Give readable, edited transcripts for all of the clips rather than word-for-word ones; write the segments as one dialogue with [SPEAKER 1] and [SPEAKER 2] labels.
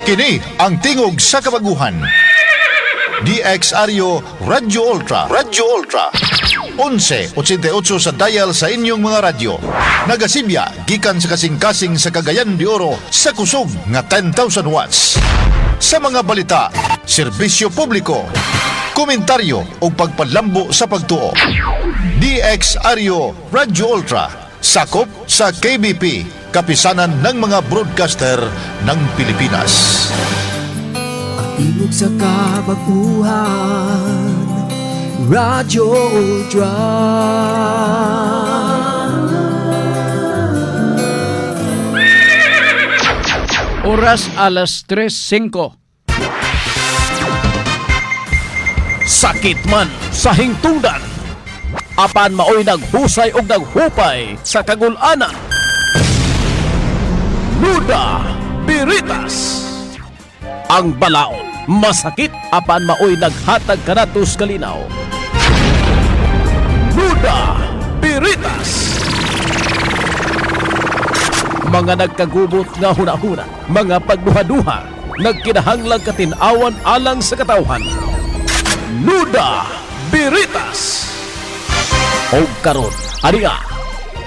[SPEAKER 1] Kini ang tingog sa kabaguhan. DXRyo Radyo Ultra. Radyo Ultra. 1188 sa dial sa inyong mga radyo. Nagasibya gikan sa kasing-kasing sa Cagayan de Oro sa kusog nga 10,000 watts. Sa mga balita, serbisyo publiko, komentaryo o pagpalambo sa pagtuo. DXRyo Radyo Ultra. Sakop sa KBP, kapisanan ng mga broadcaster ng Pilipinas.
[SPEAKER 2] Tingog sa kabaguhan, Radyo Ultra.
[SPEAKER 3] Oras alas 3:05.
[SPEAKER 4] Sakit man sa hingtungdan, apan maoy naghusay og naghupay sa kagul-anan. Nuda Biritas. Ang balaod masakit apan maoy naghatag kanatos kalinaw. Nuda Biritas. Mga nagkagubot nga hunahuna, mga pagduha-duha, nagkinahanglang katinawan alang sa katawhan. Nuda Biritas. O karon, ariya,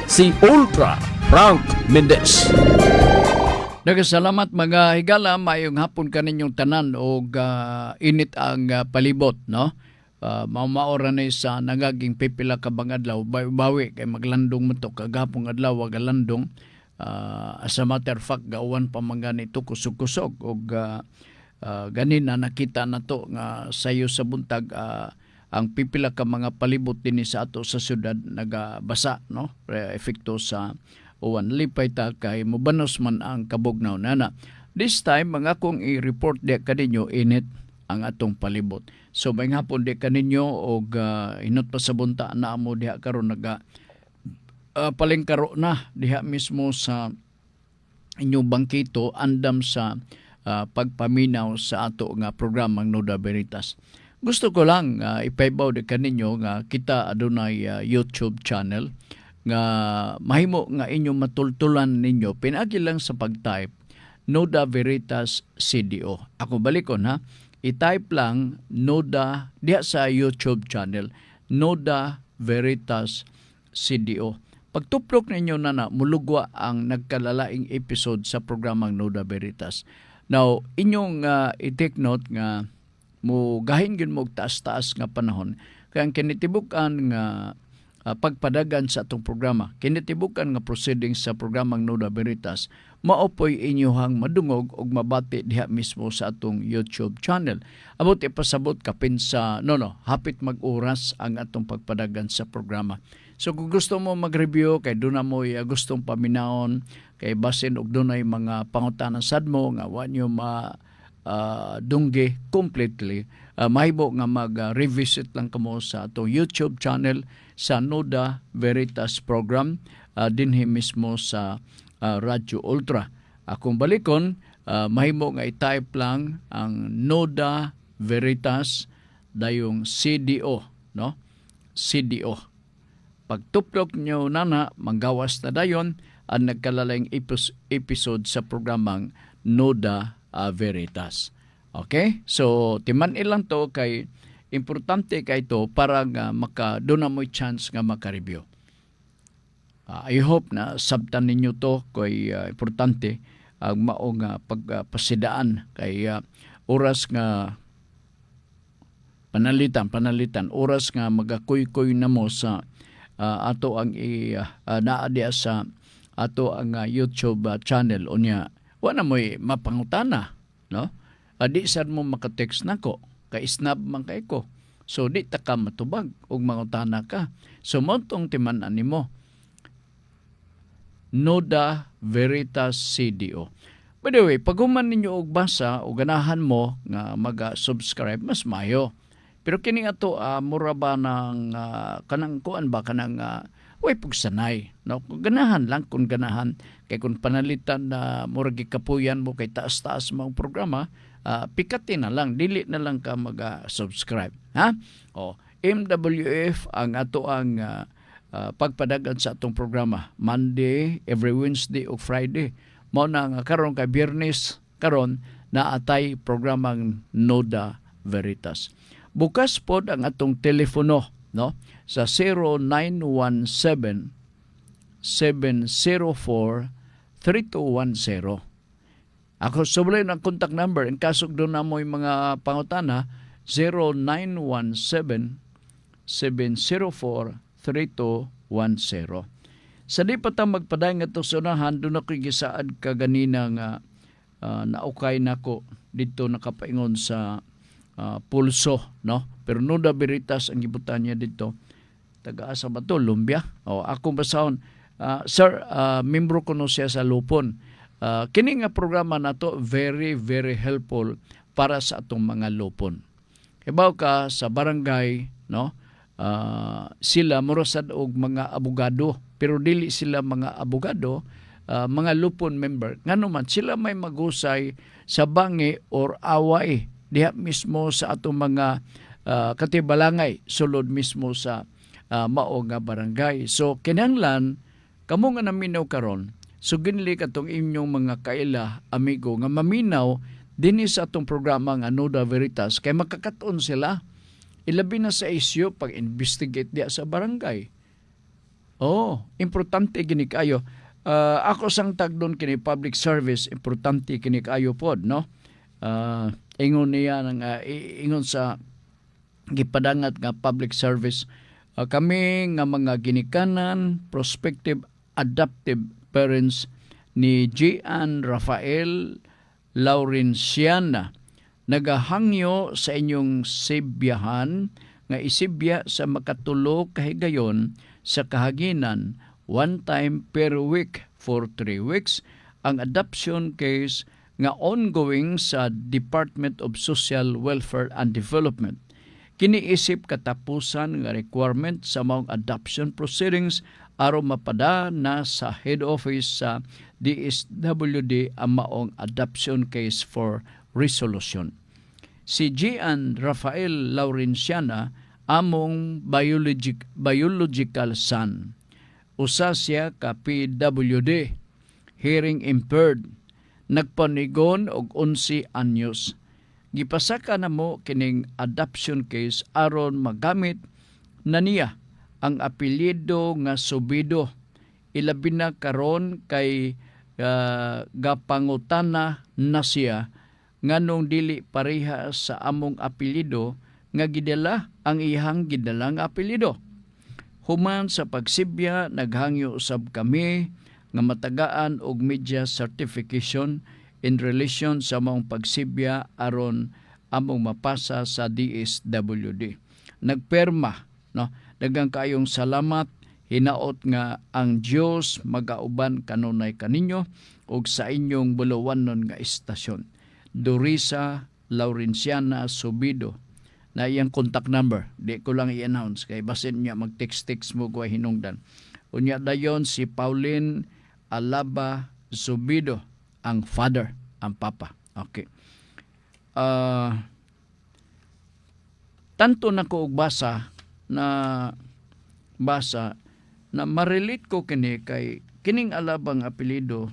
[SPEAKER 4] si Ultra Frank Mendez.
[SPEAKER 3] Nagasalamat mga higala, mayong hapon kaninyong tanan o init ang palibot, no? Mamaora na sa nagaging pipila ka bang adlaw, bawi kay maglandong mo to, kagapong adlaw, wagalandong. As a matter of fact, gawan pa mga nito kusog-kusog o ganina nakita na to nga sayo sa buntag ang pipila ka mga palibot din sa ato sa syudad nagabasa, no? Epekto sa uwan. Lipay ta kay mubanos man ang kabugnaw nana. This time, mga kong i-report di kaninyo init ang atong palibot. So, may hapon di kaninyo o inot pa sa bunta na amo diha karon palengkaro na diha mismo sa inyong bangkito andam sa pagpaminaw sa ato nga programang Nuda Biritas. Gusto ko lang ipaibaw di kaninyo nga kita adunay YouTube channel nga mahimo nga inyong matultulan ninyo pinagi lang sa pag-type Nuda Veritas CDO. Ako balikon ha, i-type lang Nuda diha sa YouTube channel Nuda Veritas CDO. Pagtuplok ninyo na mulugwa ang nagkalalaing episode sa programang Nuda Veritas. Now, inyong i-take note nga gahin gyud mo taas-taas nga panahon kaya kinitibukan nga pagpadagan sa atong programa, kinitibukan nga proceedings sa programang Nuda Veritas, maopoy inyohang madungog og mabati diha mismo sa atong YouTube channel. Abot ipasabot kapin sa hapit mag-oras ang atong pagpadagan sa programa. So kung gusto mo mag-review kay doon na mo gustong paminaon kay basin og dunay mga pangutanan sad mo nga wa nyo dungge completely, mahibo nga mag-revisit lang kamo sa atong YouTube channel sa Nuda Veritas program dinhi mismo sa Radyo Ultra. Akong balikon, mahimo nga i-type lang ang Nuda Veritas dayong CDO, no? CDO. Pagtuplok nyo nana, manggawas na dayon ang nagkalalayng episode sa programang Nuda Veritas. Okay? So, timan ilang to kay importante kay to para nga doon na mo chance nga maka-review. I hope na sabtan ninyo to kay importante ang mao nga pagpasidaan kay oras nga panalitan oras nga magakuy-kuy na mo sa ato ang naadya sa ato ang YouTube channel unya wala mo'y mapangutana, no? Di sad mo maka-text nako kay snap man kay ko. So di ta ka matubag og mangutana ka. So montong timan-an nimo Nuda Veritas CDO. By the way, pag human ninyo og basa o ganahan mo nga mag-subscribe mas mayo. Pero kini ato mura ba ng kanang kuan ba kanang way pugsanay, no? Kung ganahan lang, kung ganahan kay kung panalitan na mura gikapuyan mo kay taas-taas mong programa, pikatin na lang, dili na lang ka mag-subscribe, ha? O MWF ang ato ang pagpadagan sa atong programa Monday, every Wednesday o Friday. Mao na nga karon kay Biyernes karon naatay programang Noda Veritas. Bukas pod ang atong telepono, no, sa 0917 704 3210. Ako subli ng contact number in kaso doon na mo yung mga pangutana 0917 704 3210. Sa di pa ta magpaday nga to sa unahan, doon ako gisaad ka ganina nga naukay nako dito nakapaingon sa pulso, no? Pero Noda Veritas ang gibutan niya dito. Taga-asa ba to? Lumbia? O, ako basahon. Sir, membro ko no siya sa Lupon. Kini nga programa na to very, very helpful para sa atong mga Lupon. Ibaw ka sa barangay, no? Sila murasad og mga abogado, pero dili sila mga abogado, mga Lupon member. Ngano man sila may magusay sa bangi or away diha mismo sa atong mga katibalangay sulod mismo sa mao nga barangay. So kinahanglan kamo nga naminaw karon, so ginli katong inyong mga kaila, amigo nga maminaw dinhi sa atong programa nga Noda Veritas kay makakaton sila ilabi na sa isyu pag-investigate diya sa barangay. Oh, importante gini kayo. Ako sang tagdon kini public service, importante kini kayo pod, no? Ingon niya ingon sa gipadangat nga public service, kami nga mga ginikanan, prospective adoptive parents ni Gian Rafael Laurenciana nagahangyo sa inyong sibyahan nga isibya sa makatulo kahigayon sa kahaginan one time per week for 3 weeks ang adoption case nga ongoing sa Department of Social Welfare and Development. Kiniisip katapusan nga requirement sa mga adoption proceedings aron mapada na sa head office sa DSWD ang maong adoption case for resolution. Si Gian Rafael Laurenciana among biological son. Usa siya ka PWD, hearing impaired, nagpanigon og 11 anyos. Gipasaka na mo kining adoption case aron magamit na niya ang apelyido nga Subido. Ilabi na karon kay gapangutana na siya nganong dili pareha sa among apelyido nga gidala ang ihang gidalang apelyido. Human sa pagsibya naghangyo usab kami nga matagaan og media certification in relation sa among pagsibya aron among mapasa sa DSWD. Nagperma, no? Daghang kayong salamat, hinaot nga ang Dios magauban kanunay kaninyo ug sa inyong bulawanon nga istasyon. Dorisa Laurenciana Subido na iyang contact number. Di ko lang i-announce kay basin niya mag-text mo ko hinungdan. Unya dayon si Pauline Alaba Subido, ang father, ang papa. Okay. Tanto na ko og basa na ma-relate ko kini kay kining alabang apelyido,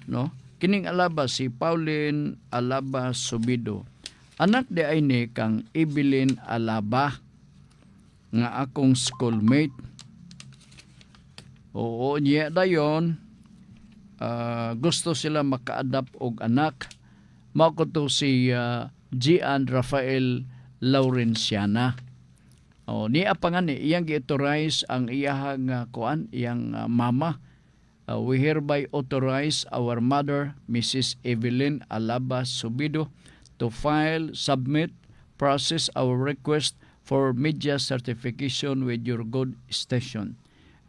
[SPEAKER 3] no? Kining alaba si Pauline Alaba Subido. Anak di ay ni kang Evelyn Alaba nga akong schoolmate. Oo, niya dayon gusto sila maka-adapt og anak. Mao ko to si Gian Rafael Laurenciana. Niya pangan iyang gi-authorize ang iyang iyang mama. We hereby authorize our mother, Mrs. Evelyn Alaba Subido, to file, submit, process our request for media certification with your good station.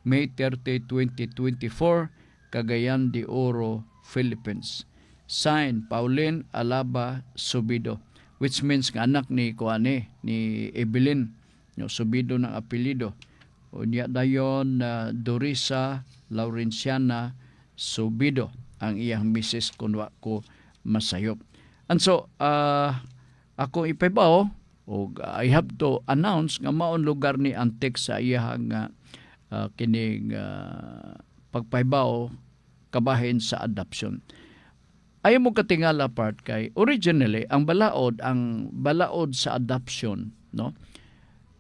[SPEAKER 3] May 30, 2024, Cagayan de Oro, Philippines. Signed, Pauline Alaba Subido, which means nga anak ni ni Evelyn, Subido ng apelido. Unya dayon Dorisa Laurenciana Subido ang iyang misis kunwa ko masayop. And so ako ipaybaw og I have to announce nga maon lugar ni Antek sa iyang kining pagpaybaw kabahin sa adoption. Ayaw mo katingala part kay originally ang balaod sa adoption, no?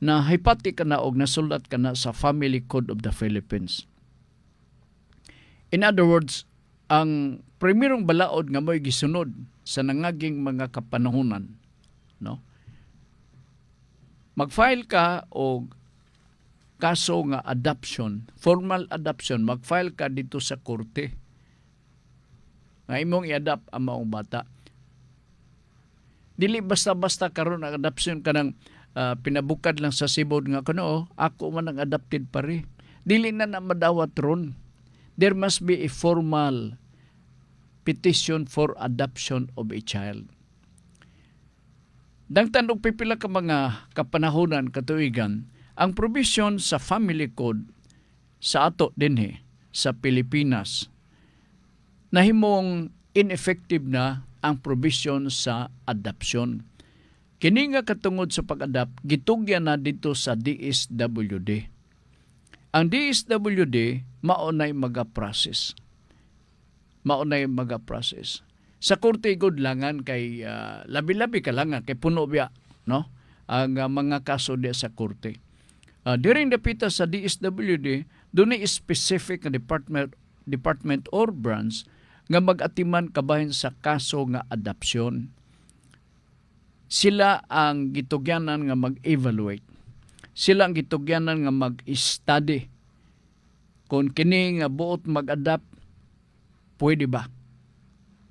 [SPEAKER 3] Na hipati ka na og nasulat ka na sa Family Code of the Philippines. In other words, ang primerong balaod nga mo'y gisunod sa nangaging mga kapanahunan, no? Mag-file ka og kaso nga adoption, formal adoption, mag-file ka dito sa korte nga imong i-adopt ang maong bata. Dili basta-basta karon ang adoption kanang pinabukad lang sa sibod nga kuno, ako man ang adopted pare. Dili na madawat ron. There must be a formal petition for adoption of a child. Dangtan og pipila ka mga kapanahonan katuigan, ang provision sa Family Code sa ato dinhi sa Pilipinas nahimong ineffective na ang provision sa adoption. Kini nga katungod sa pag-adopt, gitugyan na dito sa DSWD. Ang DSWD maunay maga-process. Sa korte gud langan kay labi-labi ka langan kay puno biya, no? Ang mga kaso diya sa korte. During the pita sa DSWD, doon ay specific na department or branch nga mag-atiman kabahin sa kaso nga adoption. Sila ang gitugyanan nga mag-evaluate. Sila ang gitugyanan nga mag-study. Kung kini nga buot mag-adopt, pwede ba?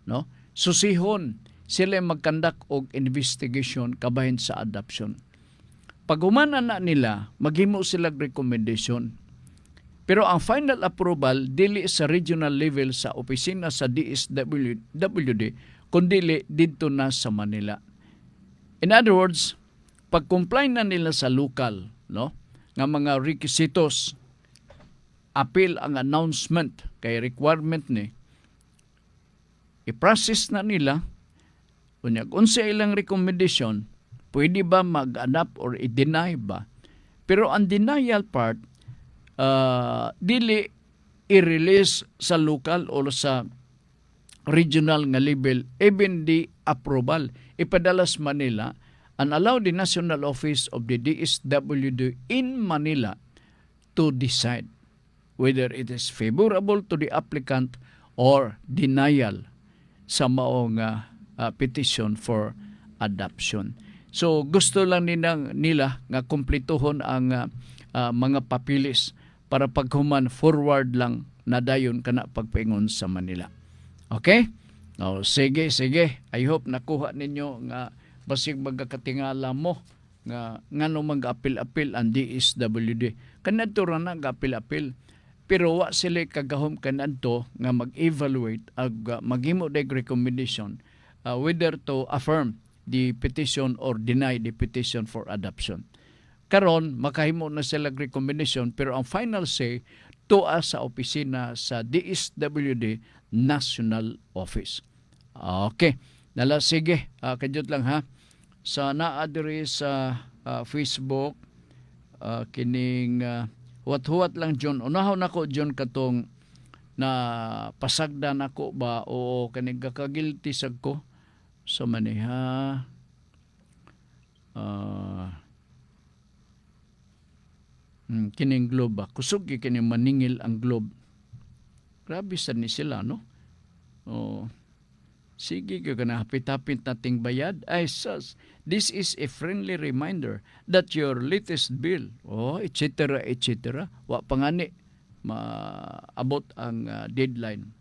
[SPEAKER 3] No? Susihon, sila magkandak og investigation kabahin sa adoption. Pag humanan na nila, maghimo sila recommendation. Pero ang final approval dili sa regional level sa opisina sa DSWD kundi dito na sa Manila. In other words, pag comply na nila sa local, no, nga mga requisitos, appeal ang announcement kay requirement ni, i-process na nila, kung sa ilang recommendation, pwede ba mag-adapt or i-deny ba? Pero ang denial part, dili i-release sa local o sa regional nga level, even the approval. Ipadalas Manila and allow the National Office of the DSWD in Manila to decide whether it is favorable to the applicant or denial sa maong petition for adoption. So gusto lang nila nga kumplituhon ang mga papilis para paghuman forward lang nadayon kana pagpaingon sa Manila. Okay? Oh, sige. I hope nakuha ninyo nga basig magakatingala mo nga ngano mag-apil-apil ang DSWD. Kanadto ra na ga-apil-apil. Pero wa sila kagahom kanadto nga mag-evaluate ag maghimo dag recommendation whether to affirm the petition or deny the petition for adoption. Karon makahimo na sila recommendation pero ang final say tuwa sa opisina sa DSWD National Office. Okay. Nala sige, kadyot lang ha. Sa naa-diri sa Facebook kining huwat-huwat lang John. Unahon nako John katong na pasagdan ako ba o kaning kakagilty sag ko sa maniha. Kining globe ba? Kusog kining maningil ang globe. Grabe sa ni sila, no? Oh. Sige ka na hapit-hapit nating bayad. Ay sus, this is a friendly reminder that your latest bill, etc. Wa pangani maabot ang deadline.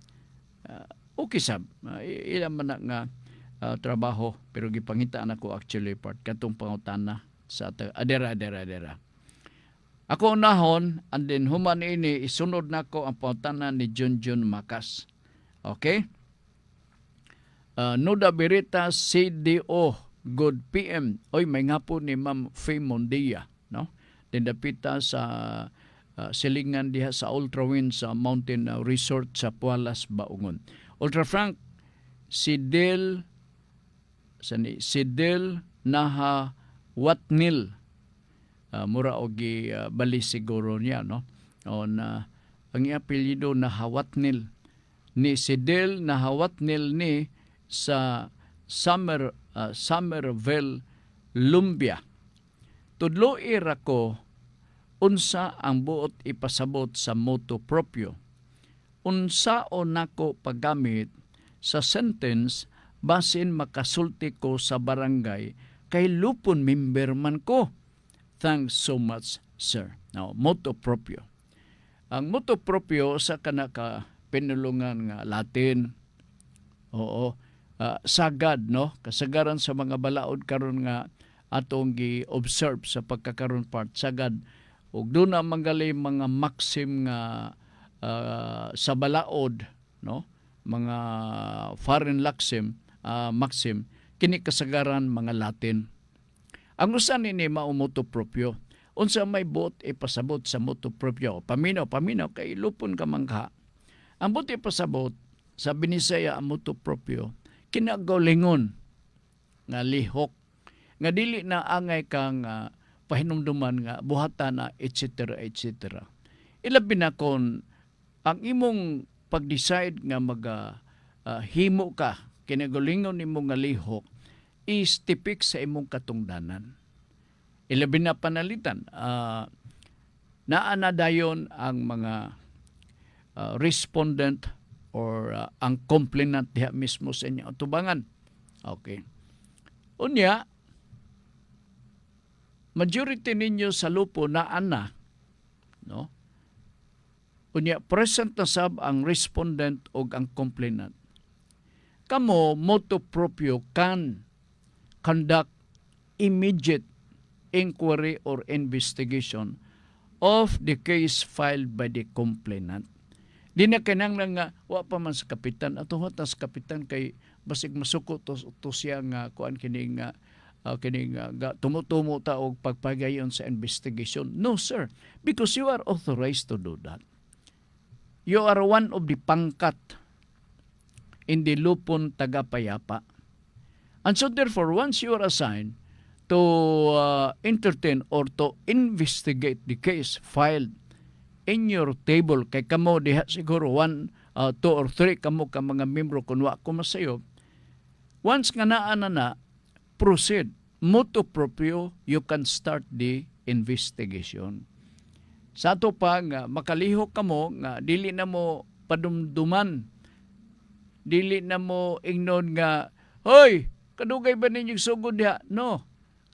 [SPEAKER 3] Okay sab. Ilan man na nga trabaho pero gipangitaan ako actually part katong pangutana sa adera. Ako unahon, and then human ini, isunod na ko ang pautanan ni Junjun Makas. Okay? Nuda Berita, CDO, good PM. Oy, may nga po ni Ma'am Faye Mondia. No? Dindapita sa silingan diha sa Ultrawind sa Mountain Resort sa Pualas, Baungon. Ultra Frank, Sidel Naha Watnil. Mura og bali siguro niya, no? On ang apelyido na Hawatnil ni Sidel na Hawatnil ni sa Somerville, Lumbia. Tudloy ra ko unsa ang buot ipasabot sa motu proprio. Unsa o nako paggamit sa sentence basin makasulti ko sa barangay kay lupon member man ko. Thanks so much, sir. Now, motu proprio. Ang motu proprio sa kanaka pinulungan nga Latin. Oo. Sagad, no? Kasagaran sa mga balaod karon nga atong gi-observe sa pagkakaroon part. Sagad. Ug doon na manggali mga maxim nga sa balaod, no? Mga foreign maxim, kini kasagaran mga Latin. Ang usa nini mao motu proprio. Unsa may buot ipasabot sa motu proprio? Paminaw kay lupon ka mangka. Ang buot ipasabot sa Binisaya ang motu proprio, kinagalingon nga lihok, nga dili na angay kang pahinumduman nga buhatan na etc. etc. Ilabi na kon ang imong pag-decide nga himo ka kinagalingon nimo nga lihok is tipik sa imong katungdanan. Ilabi na panalitan naa na dayon ang mga respondent or ang complainant diha mismo sa inyong tubangan. Okay. Unya, majority ninyo sa lupo naa na, no? Unya, present na sab ang respondent o ang complainant. Kamo, motu proprio can conduct immediate inquiry or investigation of the case filed by the complainant. Di na kinahanglan nga wa pa man sa kapitan ato sa kapitan kay basig masuko to siya nga kuan kini nga tumutumo ta og pagpagayon sa investigation. No sir, because you are authorized to do that. You are one of the pangkat in the lupon tagapayapa. And so therefore, once you are assigned to entertain or to investigate the case filed in your table, kay kamo diha siguro 1, 2 or 3 kamo ka mga membro kunwa ko masayo, once nga naa na proceed motu proprio, you can start the investigation. Sa ato pa nga makalihok kamo nga dili na mo padumduman, dili na mo ingnon nga hoy kadugay ba ninyong sugod diha? No,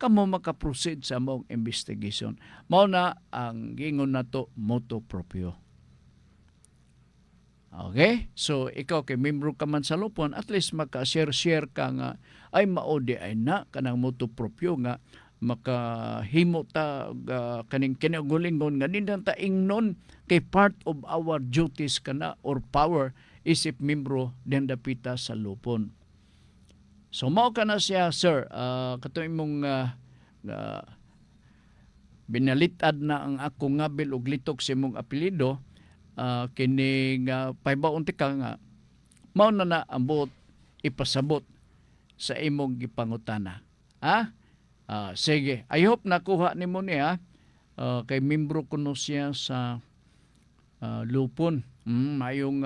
[SPEAKER 3] kamo makaproceed sa mong investigation. Mao na ang gingon nato motu proprio. Okay? So, ikaw kay membro ka man sa lupon, at least maka-share ka nga, ay maodi ay na, kanang motu proprio nga, makahimo ta kaning kinagulingon nga nindan ta ingnon kay part of our duties kana or power isip membro den dapita sa lupon. So mao kana siya sir, kato imong binalitad na ang ako nga bil og litok sa imong apelyido, kini nga paybaon ti ka nga mao na ambot ipasabot sa imong gipangutana. Sige, I hope nakuha nimo niya kay membro kuno siya sa lupon. Mayong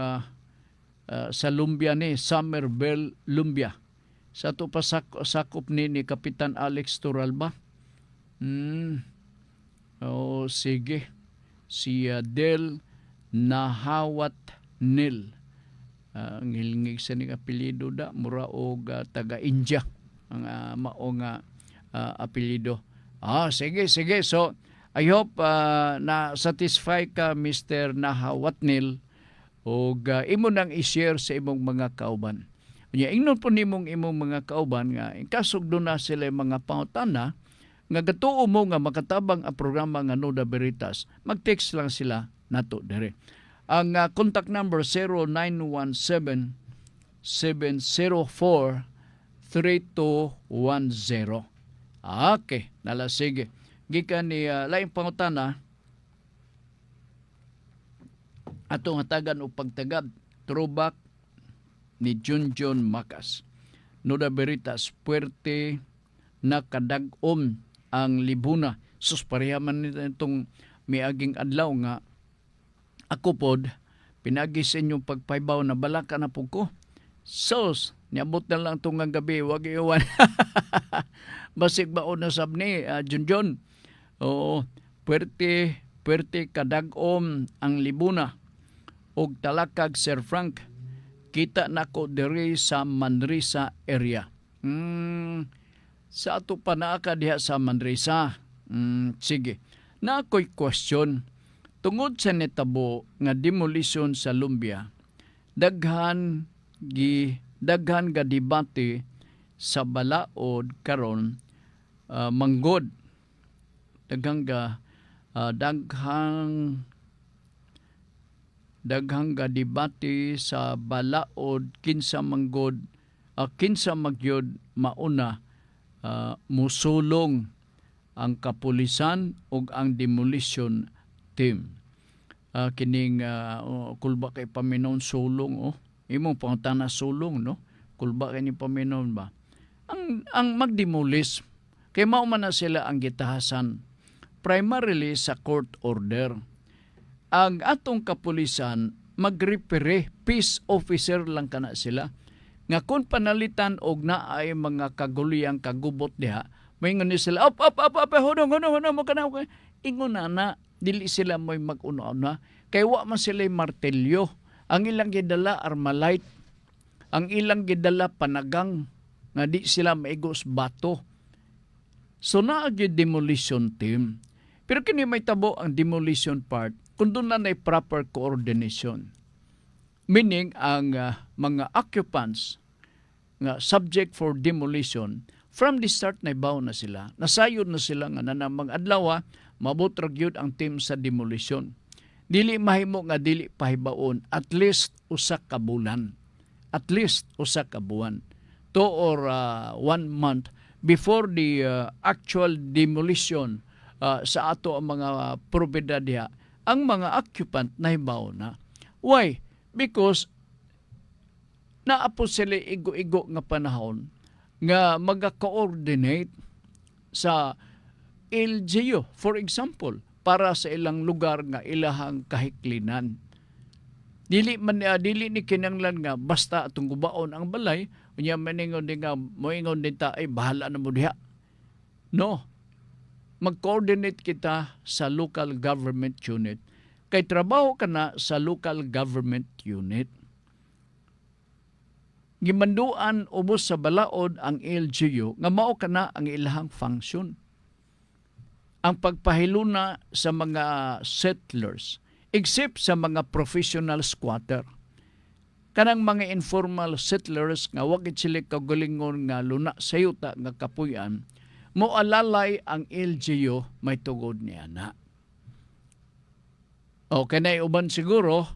[SPEAKER 3] sa Lumbia ni Somerville, Lumbia. Sa to pa sakop ni Kapitan Alex Turalba. Sige. Si Del Nahawat Nil. Ngilngig sa ning apelyido da mura og taga-India ang mao nga apelyido. Sige. So, I hope na satisfy ka Mr. Nahawatnil o imo nang i-share sa imong mga kauban. Ingnon po nimong imong mga kauban nga kasog do na sila mga pangutana nga gatuo mo nga makatabang ang programa nga Nuda Veritas. Mag-text lang sila nato dire. Ang contact number 0917 704 3210. Okay, sige. Gikan ni laing pangutana atong hatagan og pagtagad throwback ni Junjun Macas. Nuda Veritas puwerte na kadag-om ang libuna. Sus parehaman nitong miaging adlaw nga ako pod pinagi sa inyong pagpaybaw na balaka na po ko. Sus Niabot na lang tungang gabi, wag iwan. Basig baon na sab ni Junjun. Oo, puwerte kadagom ang libuna og talakag Sir Frank. Kita nako diri sa Manresa area. Sa ato pa naa ka diha sa Manresa. Sige. Na ako'y question. Tungod sa netabo nga demolition sa Lumbia, daghan ga debate sa balaod karon manggod. Daghang ga debate sa balaod kinsa manggod kinsa magyod mauna musulong ang kapulisan ug ang demolition team. Kining kulba kay paminon sulong imong pangutana sulong no, kulba kay ni paminon ba ang magdemolish kay mao man na sila ang gitahasan primarily sa court order. Ang atong kapulisan magrepere peace officer lang kana sila nga kung panalitan og naay mga kaguliyang kagubot diha moingon ni sila up hodong mo kana ingon na dili sila moy mag-una kay wa man sila martelyo. Ang ilang gidala armalite, ang ilang gidala panagang nga di sila maigos bato. So naa gyud demolition team. Pero kini may tabo ang demolition part kung doon na proper coordination. Meaning ang mga occupants nga subject for demolition from the start na ibaw na sila. Nasayod na sila nga nanamang adlaw mabutrag yun ang team sa demolition. Dili mahimo nga dili pahibaon at least usa ka bulan. At least usa ka buwan. 2 or 1 month before the actual demolition sa ato ang mga propiedad diha, ang mga occupant nahibaw na. Why? Because naapo sila igo-igo nga panahon nga maga-coordinate sa LGU, for example, para sa ilang lugar nga ilahang kahiklinan. Dili ni kinanglan nga basta atong gubaon ang balay, unya maningon din nga moingon din ta ay bahala na mo diha. No. Mag-coordinate kita sa local government unit. Kay trabaho ka na sa local government unit. Gimanduan ubos sa balaod ang LGU nga mao kana ang ilahang function. Ang pagpahiluna sa mga settlers except sa mga professional squatter. Kanang mga informal settlers nga wa gid sila kagalingon nga luna sa yuta nga kapuy-an mo alalay ang LGU may tugod niya na. O kanay uban siguro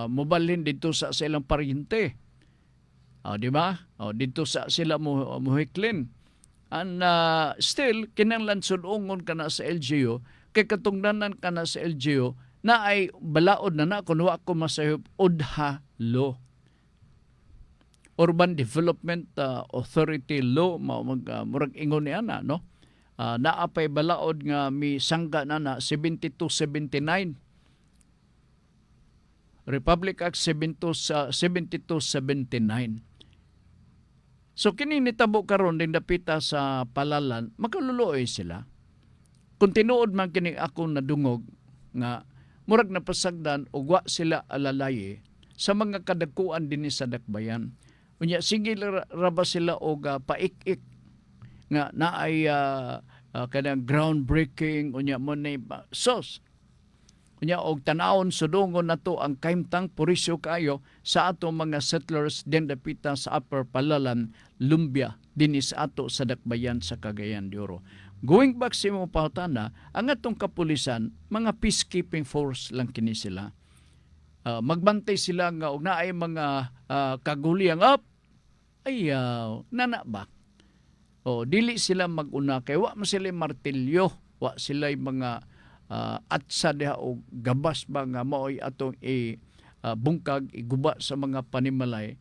[SPEAKER 3] mobalhin dito sa ilang paryente. Di ba? Dito sa sila muhiklin. And still, kinanglan sunungon ka na sa LGU, kay katungdanan ka na sa LGU, na ay balaod na kunwa ko masayop ODHA law. Urban Development Authority law, murag ingon niya na, no? Naapay balaod nga mi sangga na 7279. Republic Act 7279. So kini nitabo karon din dapita sa palalan, makaluluoy sila. Kung tinuod man kini ako nadungog nga murag napasagdan og wa sila alalaye sa mga kadagkuan dinhi sa dakbayan. Unya sige ra ba sila og paik-ik nga naay kanang groundbreaking unya mo nay sos. Unya og tan-awon sudungon nato ang kaimtang purisyo kayo sa ato mga settlers din dapita sa Upper Palalan, Lumbia, dinhi sa ato sa dakbayan sa Cagayan de Oro. Going back sa imong pahutana, ang atong kapulisan, mga peacekeeping force lang kini sila. Magbantay sila nga og naay mga kaguliyang nana ba? Dili sila maguna kay wa man sila martilyo, wa sila mga atsa diha og gabas ba nga maoy atong bungkag iguba sa mga panimalay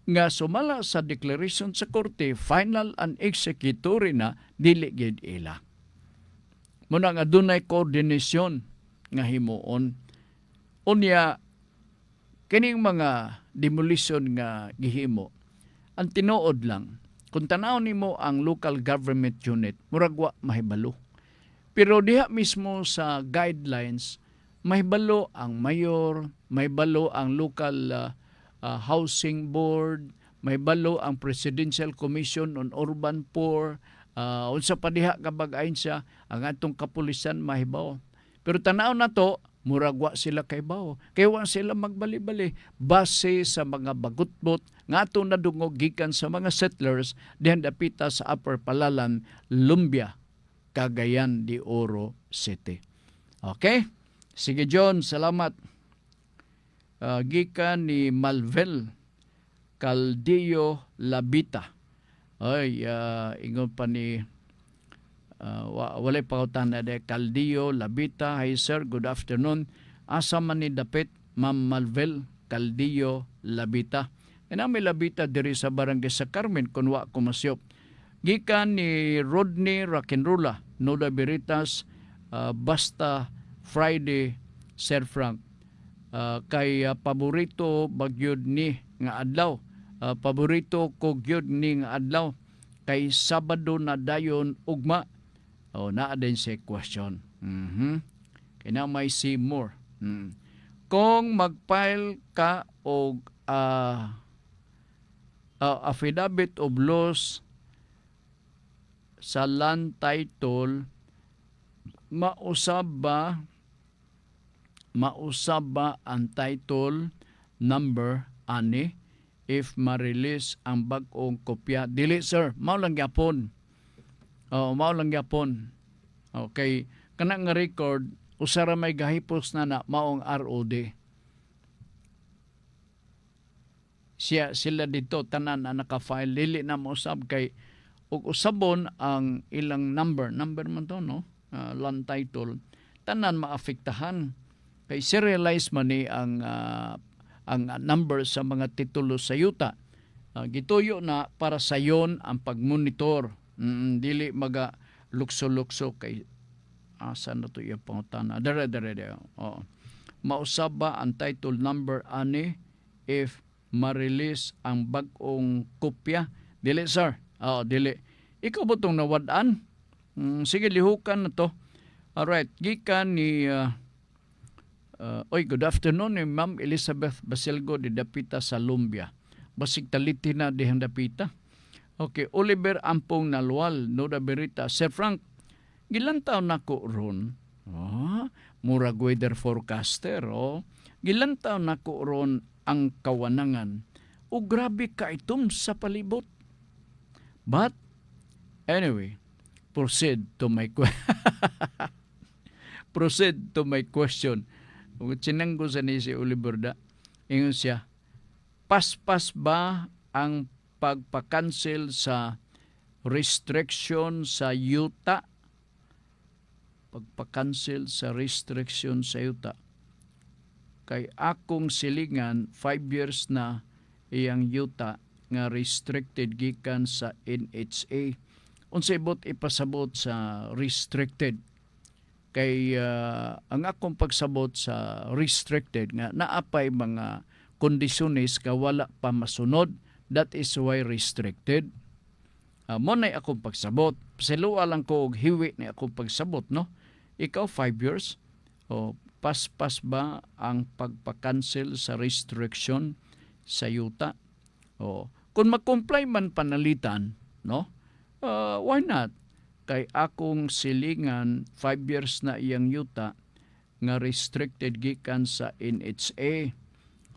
[SPEAKER 3] nga sumala sa declaration sa korte final and executory na dili gid ila. Muna nga dunay coordination nga himuon. Unya kining mga demolition nga gihimo ang tinuod lang, kung tanaw nimo ang local government unit, murag wa mahibalo. Pero diha mismo sa guidelines, mahibalo ang mayor, mahibalo ang local housing board, mahibalo ang Presidential Commission on Urban Poor, unsa pa diha kabag-ayon siya, ang atong kapulisan mahibaw. Pero tanaw na to, murag wa sila kaybaw. Kaya wa sila magbali-bali base sa mga bagutbot nga ato nadungog gikan sa mga settlers dihan dapita sa Upper Palalan, Lumbia, Cagayan de Oro City. Okay? Sige John, salamat. Gikan ni Malvel Caldillo Labita. Ay, ingon pa ni walay pautan na de Caldillo Labita. Hi sir, good afternoon. Asa man ni dapit Ma'am Malvel Caldillo Labita. May Labita diri sa barangay sa Carmen kun wa ko masyop. Gikan ni Rodney Rakenrula, Noda Veritas, basta Friday, Sir Frank. Kay paborito bagyod ni nga adlaw. Paborito ko gyud ni nga adlaw kay Sabado na dayon ugma. Naa din si question. Kaya na may see more. Kung mag-file ka og affidavit of loss sa land title, mausab ba ang title number ani if ma-release ang bag-ong kopya? Dili sir, mao lang gyapon. Mao lang gyapon. Okay, kana nga record usara may gahipos na maong ROD. Sila dito tanan na naka-file, dili na mausab kay ug usabon ang ilang number man to no, land title, tanan maafektahan kay serialize man ni ang number sa mga titulo sa yuta. Gituyo na para sayon ang pagmonitor. Dili maga lukso-lukso kay asa na to yung pangutana. Dere. Mausab ba ang title number ani if ma-release ang bag-ong kopya? Dili sir. Dili. Ikaw ba itong nawadaan? Sige, lihukan na to. Alright, gikan ni good afternoon ni Ma'am Elizabeth Basilgo de Dapita sa Lumbia. Basig taliti na dihang Dapita. Okay, Oliver Ampong Nalwal, Noda Berita. Sir Frank, gilantaw na ko ron. Murag weather forecaster. Gilantaw na ko ron ang kawanangan. O grabe ka itom sa palibot. But, anyway, proceed to my question. Kung sinanggo sa ni si Oliver da, ingon siya, paspas ba ang pagpakancel sa restriction sa yuta? Pagpakancel sa restriction sa yuta. Kay akong silingan, 5 years na iyang yuta nga restricted gikan sa NHA. Unsay bot ipasabot sa restricted? Kay ang akong pagsabot sa restricted nga naapay mga kondisyones ka wala pa masunod, that is why restricted. Mo na akong pagsabot. Pasiluwa lang ko og hiwi ni akong pagsabot, no? Ikaw 5 years. Paspas ba ang pagpakancel sa restriction sa yuta? Kung mag-comply man panalitan, no? Why not? Kay akong silingan 5 years na iyang yuta nga restricted gikan sa NHA.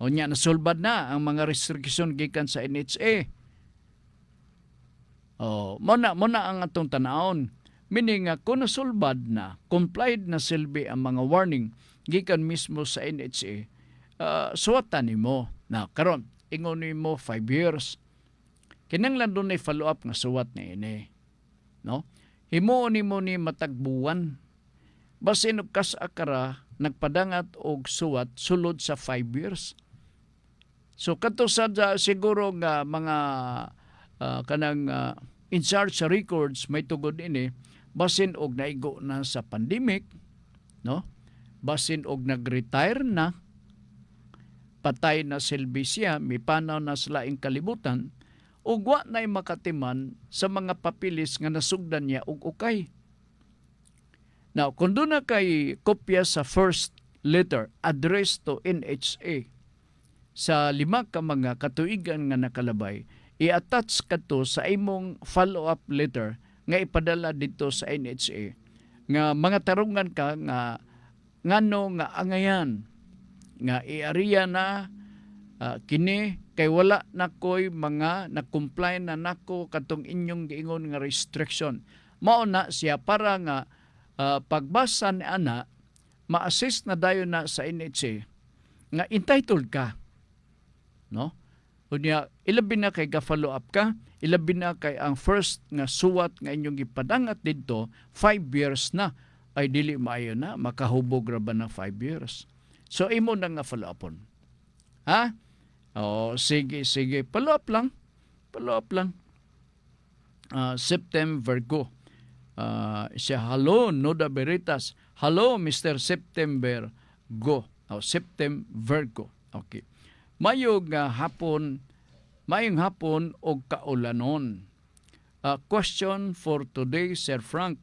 [SPEAKER 3] Nya nasulbad na ang mga restriction gikan sa NHA. Mo na ang atong tanawon. Meaning kung nasulbad na, complied na silbi ang mga warning gikan mismo sa NHA, suwatan nimo. Na karon ingon nimo 5 years. Kinahanglan doon ay follow up nga suwat ni ini. No? Himuon nimo ni matagbuwan. Basin og kas-akara nagpadangat og suwat sulod sa 5 years. So kadto sadya siguro nga mga kanang in charge sa records may tugod ini, basin og naigo na sa pandemic, no? Basin og nag-retire na, patay na silbi siya, may panaw na sa laing kalibutan, ug wa nay makatiman sa mga papilis nga nasugdan niya og ukay. Now, kung doon na kay kopya sa first letter addressed to NHA sa 5 ka mga katuigan nga nakalabay, i-attach kadto sa imong follow-up letter nga ipadala dito sa NHA nga mga tarungan ka nga ngano nga angayan nga iariya na kini kay wala na ko'y mga na-comply na nako katong inyong giingon nga restriction. Mao na siya para nga pagbasa ni ana ma-assist na dayon na sa NHA nga entitled ka, no? Unya ilabi na kay ga-follow up ka, ilabi na kay ang first nga suwat nga inyong gipadangat didto 5 years na, ay dili maayo na makahubog ra ba ng 5 years. So imo na nga follow upon. Ha? Oh, sige, follow up lang. September go. Siya, hello, Noda Veritas. Hello, Mr. September go. September go. Okay. Mayong hapon o kaulanon. Question for today, Sir Frank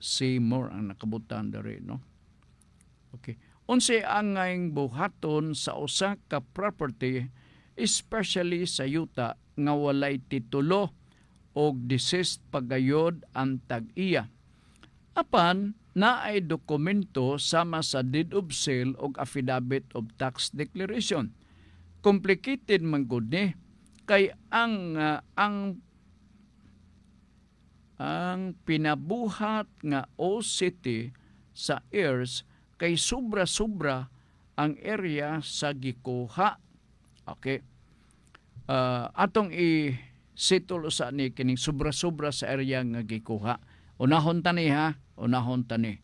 [SPEAKER 3] Seymour ang nakabutan diri, no? Okay. Unsa ang ngaing buhaton sa usa ka property, especially sa yuta nga walay titulo og deceased pagayod ang tag-iya. Apan naay dokumento sama sa deed of sale og affidavit of tax declaration. Complicated man gud ni kay ang pinabuhat nga OCT sa heirs kay sobra-sobra ang area sa gikuha. Okay. Atong i-settle sa ni kining sobra-sobra sa area nga gikuha. Unahon tani ha, unahon tani.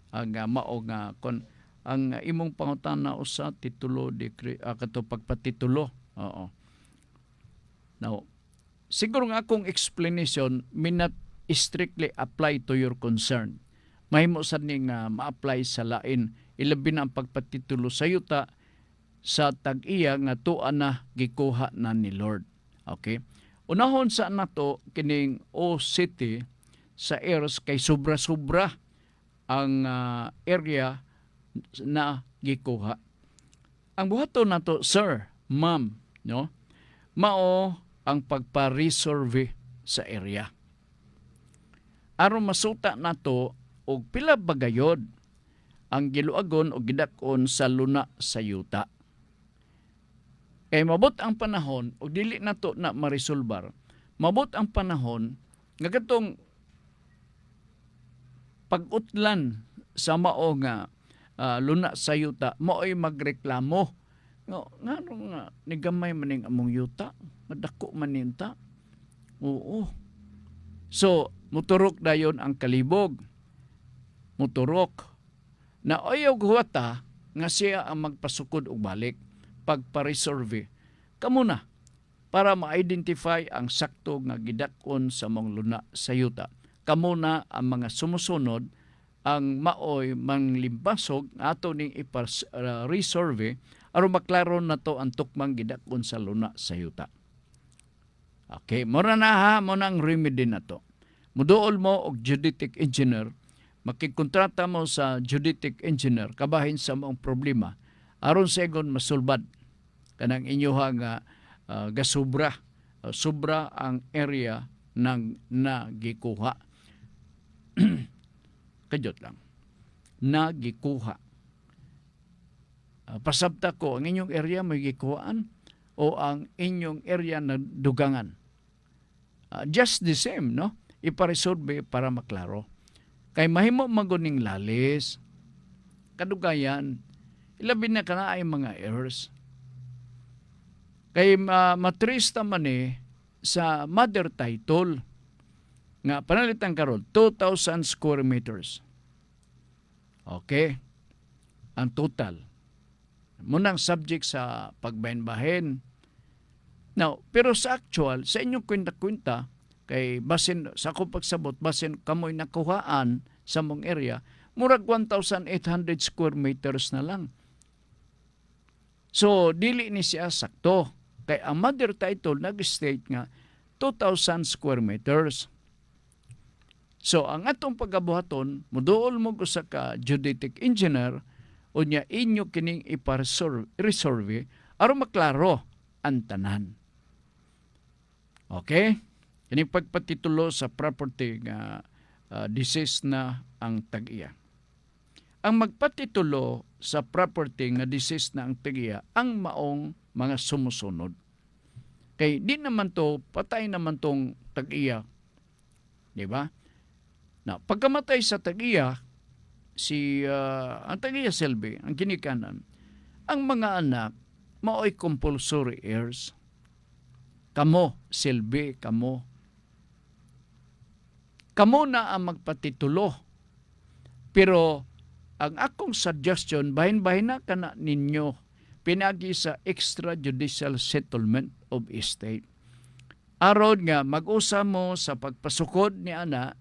[SPEAKER 3] Ang mao nga kon ang imong pangutana usa titulo decree kato pagpatitulo. Oo. Now, siguro nga akong explanation may not strictly apply to your concern. Mahimo sad ni nga ma-apply sa lain, ilabi na ang pagpatitulo sa yuta sa tag-iya nga tuan na gikuha na ni Lord. Okay? Unahon sa nato kining OCT sa heirs kay sobra-sobra ang area na gikuha. Ang buhaton nato, sir, ma'am, no? Mao ang pagpa-resurvey sa area. Aron masuta nato og pila bagayod ang giluagon o gidakon sa luna sa yuta. Kay mabot ang panahon og dili nato na marisolbar. Mabot ang panahon nga katong pag-utlan sa mao nga luna sa yuta mao'y magreklamo. Ngano nga ni gamay maning among yuta, madako maninta. Oo. So, muturok dayon ang kalibog. Muturok na ayaw huwata nga siya ang magpasukod og balik pagpa-resurvey. Kamo na para ma-identify ang sakto nga gidakon sa mong luna sa yuta. Kamo na ang mga sumusunod ang maoy manglimbasog ato ning ipa-resurvey aron maklaro na to ang tukmang gidakon sa luna sa yuta. Okay, mura na ha, mo nang remedy na to. Muduol mo og geodetic engineer, makikontrata mo sa geodetic engineer kabahin sa mong problema aron sa igon masulbad kanang inyoha nga gasubra sobra ang area ng nagikuha. Kadyot lang. Nagikuha. Pasabta ko, ang inyong area may gikuhaan o ang inyong area na dugangan. Just the same, no? Iparesolve para maklaro. Kay mahimo maguning lalis, kadugayan, ilabi na ka na ay mga errors. Kay matrista man sa mother title, nga panalitan karon 2,000 square meters. Okay? Ang total. Munang subject sa pagbahin-bahin. Now, pero sa actual, sa inyong kwenta-kwenta, kay basin, sa akong pagsabot, basin kamoy nakuhaan sa mong area, murag 1,800 square meters na lang. So, dili ni siya sakto. Kay ang mother title nag-state nga 2,000 square meters. So ang atong pagabuhaton, muduol mo ko sa ka geodetic engineer unya inyo kining ipa-resolve aron maklaro ang tanan. Okay? Kining pagpatitulo sa property nga disease na ang tag-iya. Ang magpatitulo sa property nga disease na ang tag-iya ang maong mga sumusunod. Kay di naman to, patay naman tong tag-iya. Di ba? Na pagkamatay sa tag-iya, ang tag-iya Selby, ang ginikanan, ang mga anak, mao'y compulsory heirs. Kamo, Selby, kamo. Kamo na ang magpatitulo. Pero, ang akong suggestion, bahin-bahin na ka na ninyo, pinagi sa extrajudicial settlement of estate. Aron nga, mag-usa mo sa pagpasukod ni ana,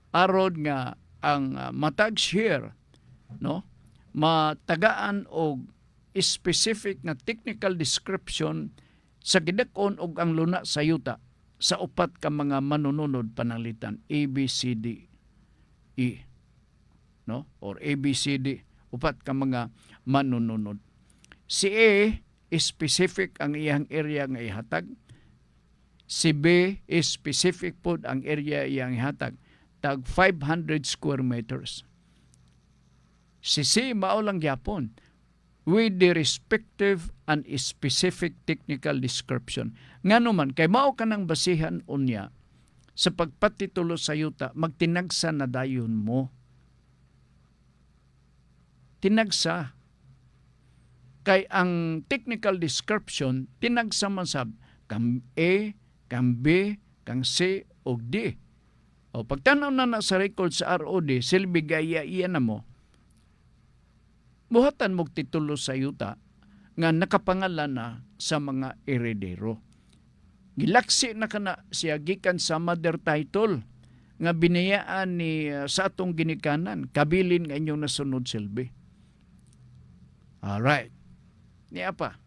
[SPEAKER 3] aron nga ang matag share, no, matagaan og specific na technical description sa gidakon og ang luna sa yuta sa upat ka mga manununod panalitan A, B, C, D, E, no, or A, B, C, D, upat ka mga manununod. Si A specific ang iyang area nga ihatag, si B specific pod ang area iyang ihatag, tag 500 square meters. Si C mao lang gyapon with the respective and specific technical description. Ngano man kay mao kanang basihan unya sa pagpatitulo sa yuta, magtinagsa na dayon mo. Tinagsa. Kay ang technical description tinagsa man sab kang A, kang B, kang C ug D. O pagtanaw na sa record sa ROD, silbi gaya iya na mo, buhatan mong titulo sa yuta nga nakapangalan na sa mga heredero. Gilaksi na kana siya gikan sa mother title nga binayaan ni sa atong ginikanan, kabilin nga inyong nasunod silbi. Alright. Niya pa.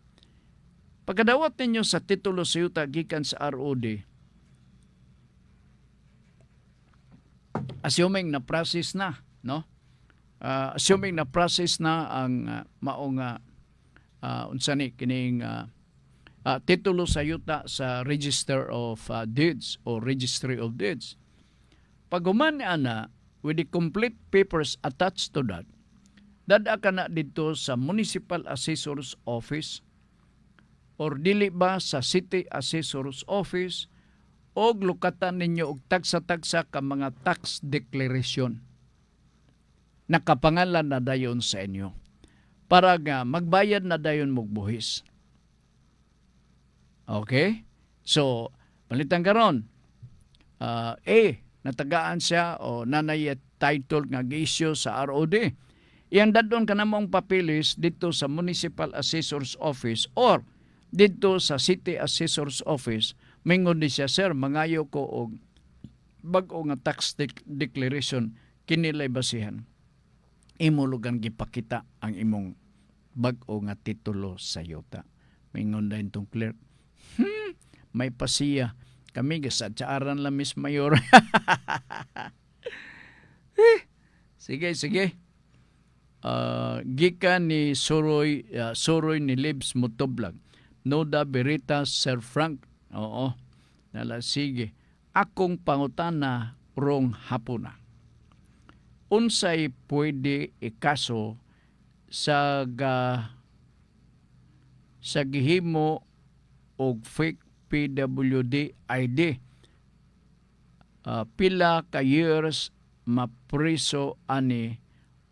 [SPEAKER 3] Pagkadawat ninyo sa titulo sa yuta gikan sa ROD, assuming na process na, no? Assuming na process na ang maong unsa ni kining titulo sa yuta sa Register of Deeds o Registry of Deeds. Pag human ana with the complete papers attached to that, dada ka na dito sa Municipal Assessor's Office or dili ba sa City Assessor's Office o lukatan ninyo og tagsa-tagsa ka mga tax declaration. Nakapangalan na dayon sa inyo para nga magbayad na dayon mog buhis. Okay? So, palitan karon. A, natagaan siya o nanay title nga gi-issue sa ROD. Iyang dadon ka namang papilis dito sa Municipal Assessor's Office or dito sa City Assessor's Office. Mingon ni siya, sir, mangayo ko og bag-o nga tax declaration kinilay basihan. Imulugan gipakita ang imong bag-o nga titulo sa yuta. Mingon din tong clerk, may pasiya. Kami gasatsaaran lang, Miss Mayor. Sige. Gikan ni Soroy ni Libs Motoblag. Noda Veritas, Sir Frank. Oo. Sige. Akong pangutana rong hapuna. Unsay pwede ikaso sa gihimo og fake PWD ID. Pila ka years mapriso ani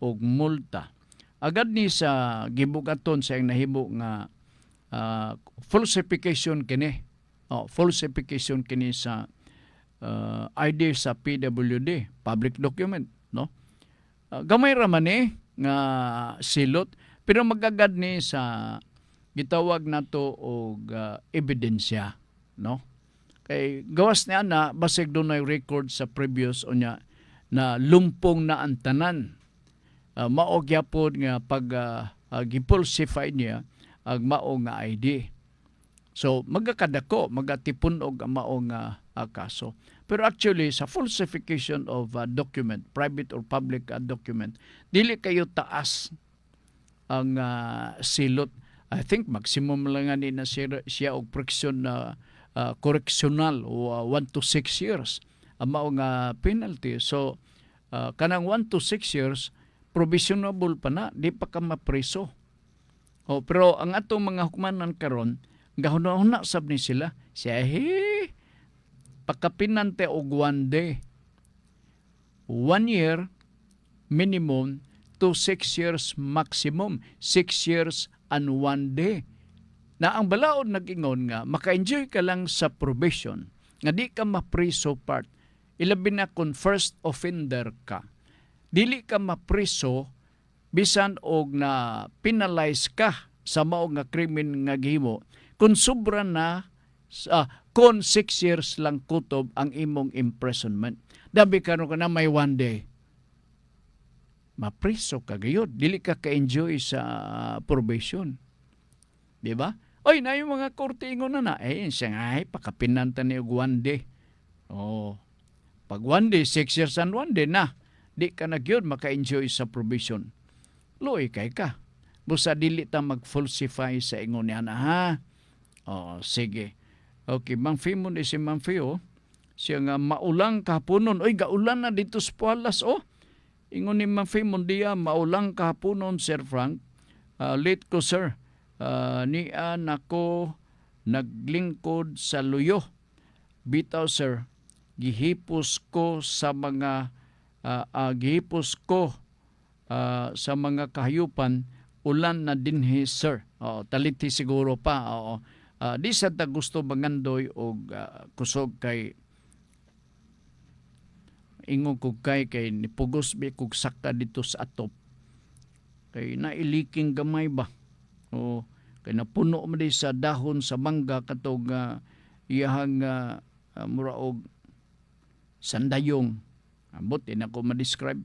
[SPEAKER 3] og multa. Agad ni sa gibugaton sa nahimo nga falsification kini. Falsification kini sa ID sa PWD, public document, no? Gamay ra man nga silot, pero magagad ni sa gitawag nato og ebidensya, no? Kay gawas niya na basig dunay record sa previous unya na lumpong na ang tanan. Mao gyapon nga pag gipulsify niya ang mao nga ID. So magakadako, magatipon og mao nga kaso. Pero actually sa falsification of document, private or public document, dili kayo taas ang silot. I think maximum lang ni na siya og correction na correctional o 1 to 6 years ang mao nga penalty. So kanang 1 to 6 years provisionable pa na, di pa ka mapreso. Pero ang atong mga hukmanan karon, gahuna-huna sab ni sila. Siya pakapinante og 1 day. 1 year minimum to 6 years maximum. 6 years and 1 day. Na ang balaod nag-ingon nga, maka-enjoy ka lang sa probation. Nga di ka mapreso part. Ilabi na kung first offender ka. Dili ka mapreso bisan og na penalize ka sa mao nga krimen nga gihimo kung sobra na kung 6 years lang kutob ang imong imprisonment. Dabi karon ka na may 1 day. Mapreso ka gayud, dili ka ka-enjoy sa probation. Di ba? Oy, na yung mga korte ingon na siya nga pakapinanta ni og 1 day. Pag 1 day, 6 years and 1 day na, di ka na gyud maka-enjoy sa probation. Luoy kay ka. Busa dili ta mag-falsify sa ingon niya na ha. Sige. Okay, Mang Fimo ni si Mang Fio, siya nga maulang kahaponon. Oy, gaulan na dito sa Pualas, Ingon ni Mang Fimo diya, maulang kahaponon, Sir Frank. Late ko, sir. Nian ako naglingkod sa luyo. Bitaw, sir. Gihipos ko sa mga sa mga kahayupan, ulan na dinhi, sir. Taliti siguro pa. Di sa ta gusto mangandoy og kusog kay ingon kog kay nipugos bi kog saka dito sa atop. Kay nailiking gamay ba? Kay napuno man di sa dahon sa mangga katong iyahang mura og sandayong. Ambot din ako ma-describe.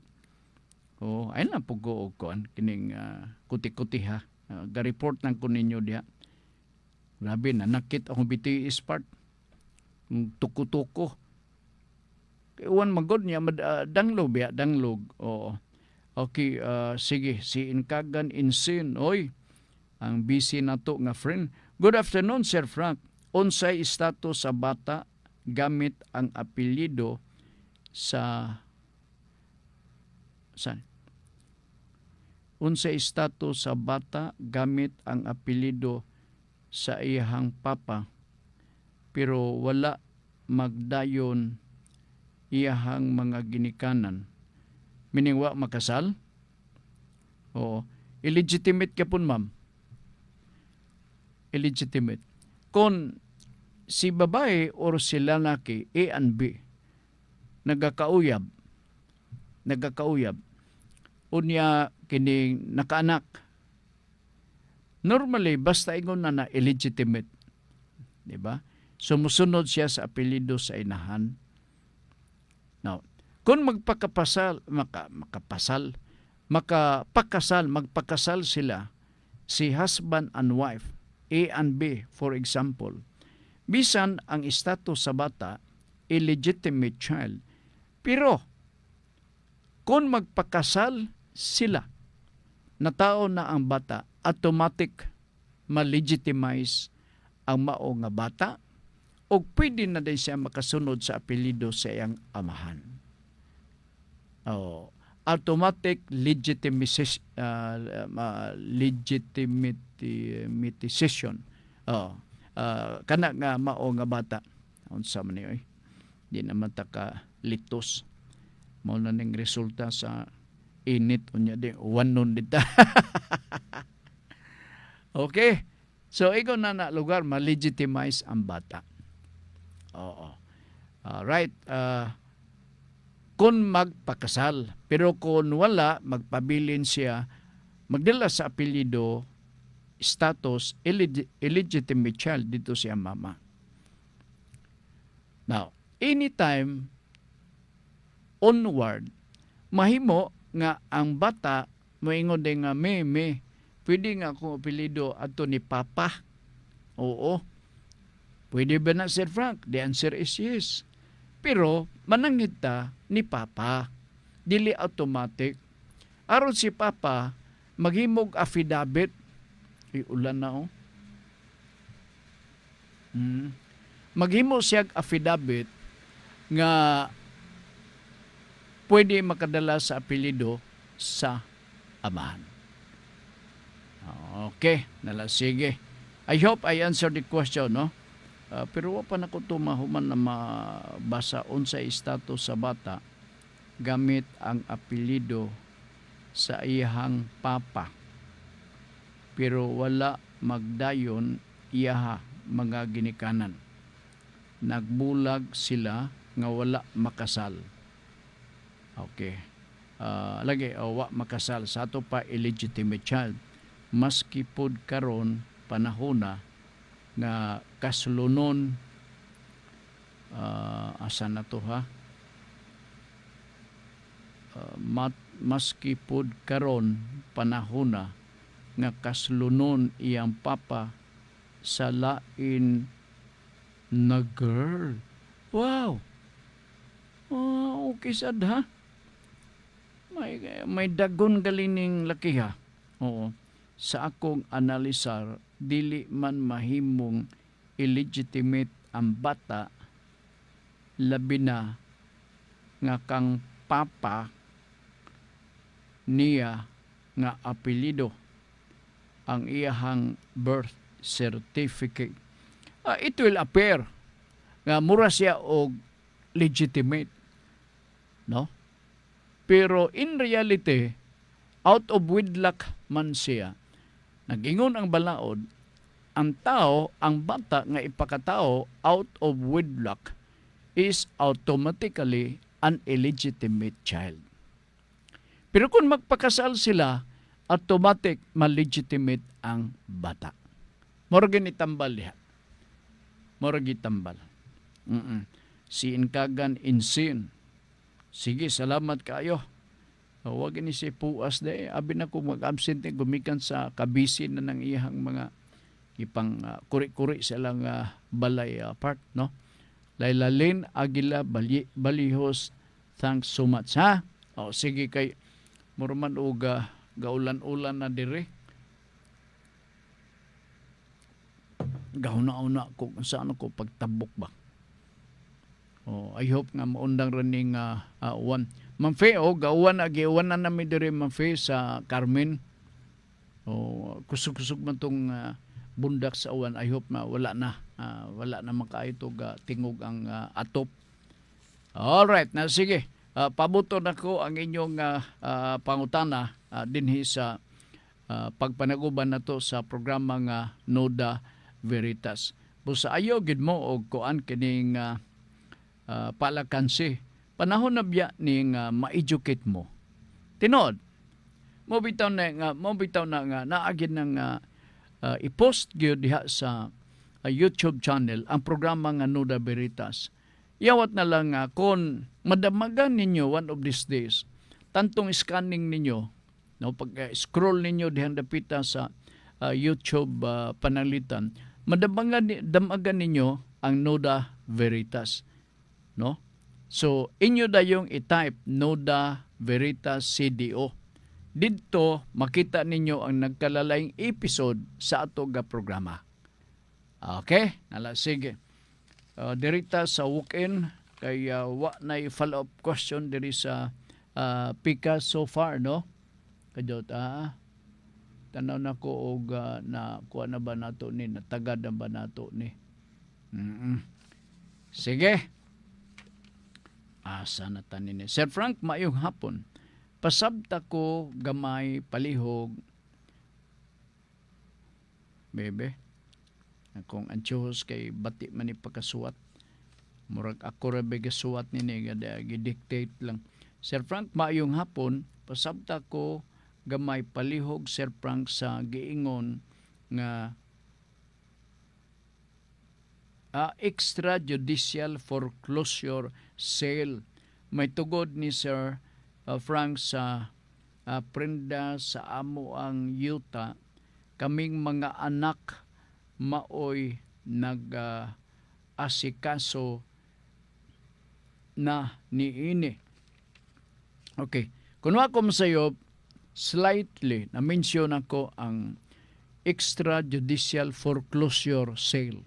[SPEAKER 3] Ay na po ko kining kuti-kuti ha. Ga-report lang ko ninyo diha. Grabe na, nakit akong BTS part. Tuko-tuko. Iwan magod niya, danglog biya, danglog. Okay, sige, si Inkagan Insin. Oy, ang busy na to nga friend. Good afternoon, Sir Frank. Unsay status sa bata gamit ang apelyido unsay status sa bata gamit ang apelyido sa iyang papa pero wala magdayon iyahang mga ginikanan, meaning wa makasal? Illegitimate ka pun, ma'am. Illegitimate. Kung si babae or si lalaki, A and B, nagakauyab, unya kining nakaanak, normally basta ingon na illegitimate, di ba? Sumusunod siya sa apelyido sa inahan. Now, kung magpakasal sila, si husband and wife, A and B, for example, bisan ang status sa bata, illegitimate child. Pero, kung magpakasal sila, natao na ang bata, automatic ma-legitimize ang mao nga bata o pwede na din siya makasunod sa apelyido sa iyang amahan. Automatic legitimization. Kana nga mao nga bata. Unsa man niyo? Di naman ta ka litos. Mao na ning resulta sa init unya di wanon dita. Okay. So ikaw na lugar ma-legitimize ang bata. Right. Kung magpakasal, pero kung wala, magpabilin siya, magdala sa apelyido, status, illegitimate child dito siya mama. Now, anytime onward, mahimo nga ang bata, moingon din nga, pwede nga akong apelyido ato ni papa. Oo. Pwede ba na, Sir Frank? The answer is yes. Pero manangit ta ni Papa. Dili automatic. Aron si Papa maghimog affidavit. Ulan na oh. Maghimo siya affidavit nga pwede makadala sa apelyido sa amahan. Okay, sige. I hope I answered the question, no? Pero wa pa na ko tumahuman na mabasa unsay status sa bata gamit ang apelyido sa iyahang papa. Pero wala magdayon iyaha mga ginikanan. Nagbulag sila nga wala makasal. Okay. Wa makasal sa ato pa illegitimate child. Maski pod karon panahona nga kaslunon asa na to ha? Maski pod karon panahona nga kaslunon iyang papa sa lain na girl. Wow! Okay sad ha? May dagon galining laki ha? Oo. Sa akong analisar, dili man mahimong illegitimate ang bata, labi na nga kang papa niya nga apelyido ang iyahang birth certificate. It will appear nga mura siya og legitimate, no? Pero in reality, out of wedlock man siya. Nagingon ang balaod, ang tao, ang bata nga ipakatao out of wedlock is automatically an illegitimate child. Pero kung magpakasal sila, automatic ma-legitimate ang bata. Morgan itambal diha. Morgan itambal. Si inkagan insin. Sige, salamat kayo. Huwag ni si puas de. Abi na kung mag-absent gumikan sa kabisi na ng iyang mga ipang kuri-kuri sa lang balay part, no? Laylalin Aguila Balihos, thanks so much, ha? Sige kay Murman og gaulan-ulan na dire. Gahuna-una ko saan ko pagtabok ba. I hope nga maundang running one. Ma'am Fe, gawan na namin dire Ma'am Fe sa Carmen. Kusog-kusog man tong bundak sa uwan. I hope na wala na makaito tingog ang atop. Alright, na sige. Pabuto na ko ang inyong pangutana dinhi sa pagpanaguban nato sa programa nga Noda Veritas. Busa ayo gid mo og kuan kining palakansi. Panahon na biya ning ma-educate mo. Tinod. Mo bitaw na nga naagid nang i-post gyud diha sa YouTube channel ang programa nga Noda Veritas. Yawat na lang kung madamagan ninyo one of these days, tantong scanning ninyo, no, pag scroll ninyo dihan dapita sa YouTube panalitan, madamagan ninyo ang Noda Veritas, no? So inyo dayong i-type Noda Veritas CDO. Dito makita ninyo ang nagkalalayng episode sa ato nga programa. Okay? Sige. Dirita sa walk-in kay wa na follow-up question diri sa Pika so far, no? Kadot tanaw na ko og na kuha na ba nato ni natagad na ba nato ni. Sige. Asa na tanin ni Sir Frank, maayong hapon. Pasabta ko gamay palihog. Bebe. Kung ansyos kay bati man ipakasuwat. Murag ako ra begasuwat ni nga gi-dictate lang. Sir Frank, maayong hapon. Pasabta ko gamay palihog, Sir Frank, sa giingon nga extrajudicial foreclosure sale. May tugod ni Sir Frank sa prenda sa amo ang yuta. Kaming mga anak maoy asikaso na niini. Okay. Kung ako masayop, slightly na-mention ako ang extrajudicial foreclosure sale.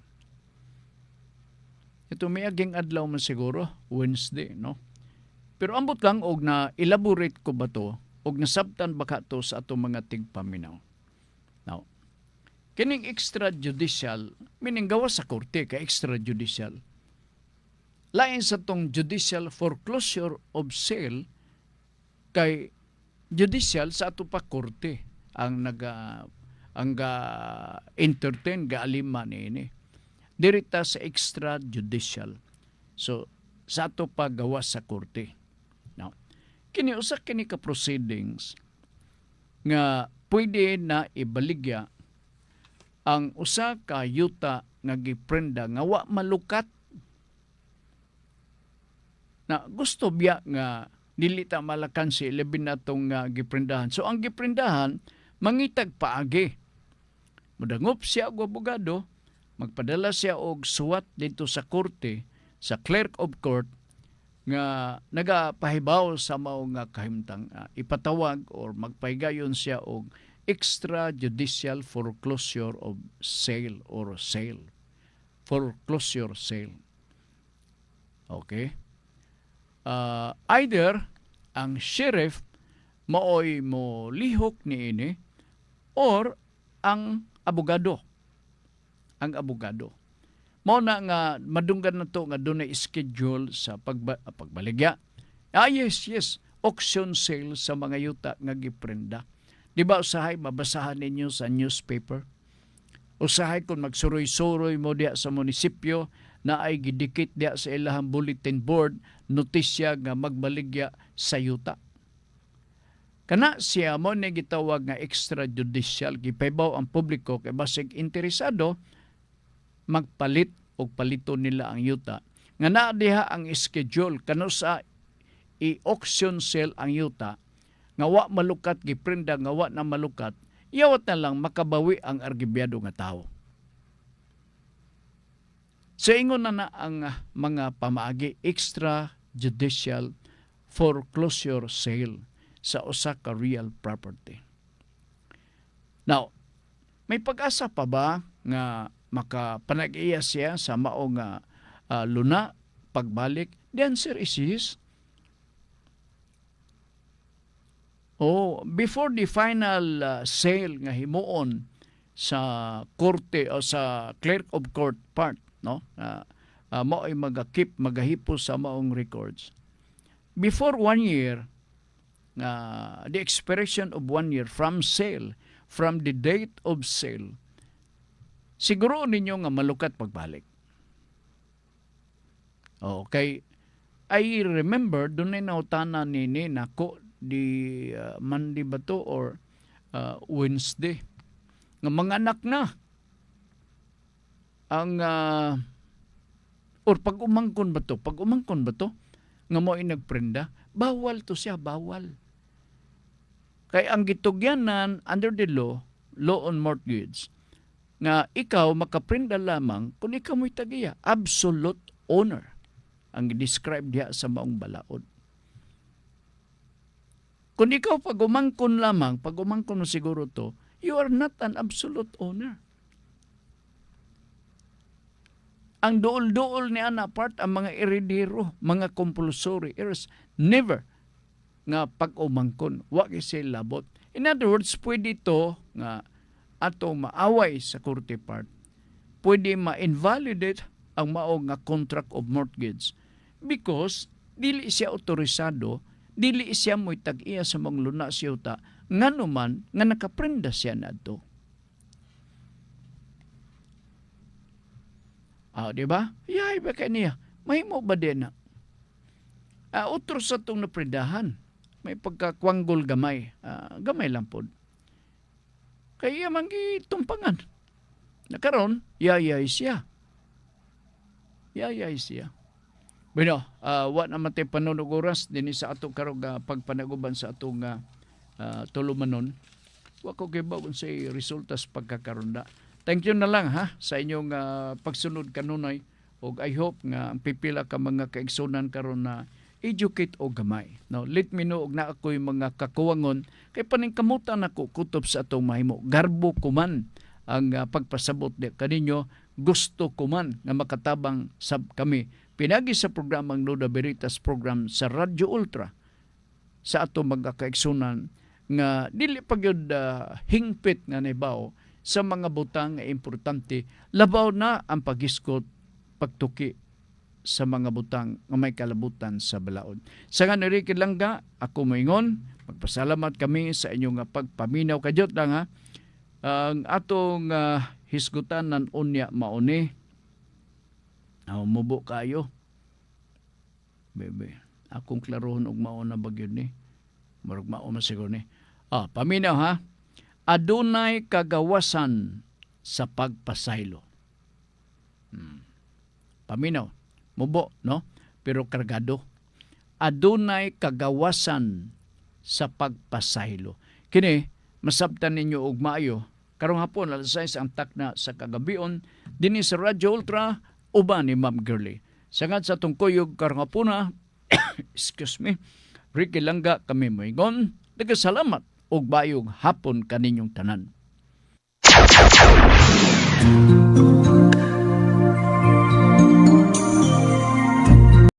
[SPEAKER 3] Ito may aging adlaw man siguro, Wednesday, no? Pero ambot lang og na elaborate ko ba to og nasabtan ba ka to sa atong mga tigpaminaw. Now, kining extrajudicial, meaning gawa sa korte ka extrajudicial. Lain sa tong judicial foreclosure of sale kay judicial sa ato pa korte ang entertain gaalima niini. Dirita sa extrajudicial. So sa ato pa gawa sa korte. Now, kini usa kini ka proceedings nga pwede na ibaligya ang usa ka yuta nga giprenda nga wa malukat na gusto biya nga dili ta malakan si 11 natong giprendahan. So ang giprendahan mangitag paagi. Mudangop siya og abogado, magpadala siya og suwat dito sa korte, sa clerk of court nga nagapahibaw sa mao nga kahimtang ipatawag or magpahigayon siya og extrajudicial foreclosure of sale or sale. Foreclosure sale. Okay? Either ang sheriff maoy mo lihok niini or ang abogado. Ang abogado. Mao na nga madunggan na to nga dunay schedule sa pagbaligya. Yes. Auction sale sa mga yuta nga giprenda. Di ba usahay mabasahan ninyo sa newspaper? Usahay kung magsuroy-suroy mo diya sa munisipyo na ay gidikit diya sa ilahang bulletin board, notisya nga magbaligya sa yuta. Kana siya mo na gitawag nga extrajudicial, gipahibaw ang publiko kay basig interesado magpalit o palito nila ang yuta. Nga naa diha ang schedule kano sa i-auction sale ang yuta, nga wa malukat, giprenda nga wa na malukat, iyawat na lang makabawi ang argibyado nga tao. So ingon na ang mga pamaagi extrajudicial foreclosure sale sa usa ka real property. Now, may pag-asa pa ba nga makapanag-iya siya sa mao nga luna pagbalik? The answer is yes. Before the final sale nga himuon sa korte o sa clerk of court part, no? Mao ay magahipos sa maong records. Before 1 year, the expiration of 1 year from sale, from the date of sale, siguro ninyo nga malukat pagbalik. Okay. I remember doon ay nautana ni nako di Monday ba to or Wednesday nga mga anak na ang or pag umangkon ba to nga mo nagprenda, bawal to siya, bawal. Kay ang gitugyanan under the law on mortgage, nga ikaw makaprenda lamang kung ikaw mo'y tagiya, absolute owner ang describe diya sa maong balaod. Kung ikaw pag umangkon mo siguro to, you are not an absolute owner. Ang duol-duol ni ana part ang mga heredero, mga compulsory heirs, never nga pag-umangkon, wa kasi labot. In other words, pwede to nga ato maaway sa korte part. Pwede ma-invalidate ang mao nga contract of mortgage because dili siya otorisado, dili siya mo'y tag-iya sa mga luna siyota, nga naman nga nakaprenda siya na ito. Di ba? Yay, ba niya? Mahimo ba din na? Utro sa itong naprendahan. May pagkakwanggol gamay. Gamay lang po. Kaya manggi tumpangan. Nakaroon, yayay siya. Bueno, wa naman tayo panunog oras din sa ato karong pagpanaguban sa atong tulumanon. Wa ko gibaw sa resultas pagkakaronda. Thank you na lang ha sa inyong pagsunod kanunay ug I hope nga ang pipila ka mga kaigsunan karon na educate o gamay. No, let me know og na ako'y mga kakuwangon kay paningkamutan ako kutob sa atong mahimo. Garbo ko man ang pagpasabot di kaninyo, gusto ko man nga makatabang sab kami pinagi sa programang Nuda Veritas program sa Radyo Ultra sa atong mga kaigsunan nga dili pa gyud hingpit nga nahibaw sa mga butang nga importante, labaw na ang paghiskot pagtuki sa mga butang nga may kalabutan sa balaod. Sa nga nari Langga, ako moingon, magpasalamat kami sa inyong pagpaminaw kadyot lang ha. Ang atong hisgutan nan unya mauni. Mubo kayo. Bebe, akong klarohon og mauna bagyod ni. Murag mao man siguro ni. Paminaw ha. Adunay kagawasan sa pagpasaylo. Paminaw. Mubo, no? Pero kargado. Adunay kagawasan sa pagpasaylo. Kini, masabtan ninyo og maayo. Karong hapon, alas 6 ang takna sa kagabion. Dini sa Radyo Ultra, uban ni Ma'am Girlie. Sangad sa tungkuyog karong hapon excuse me, Ricky Langga kami moingon. Nagasalamat og bayog hapon kaninyong tanan.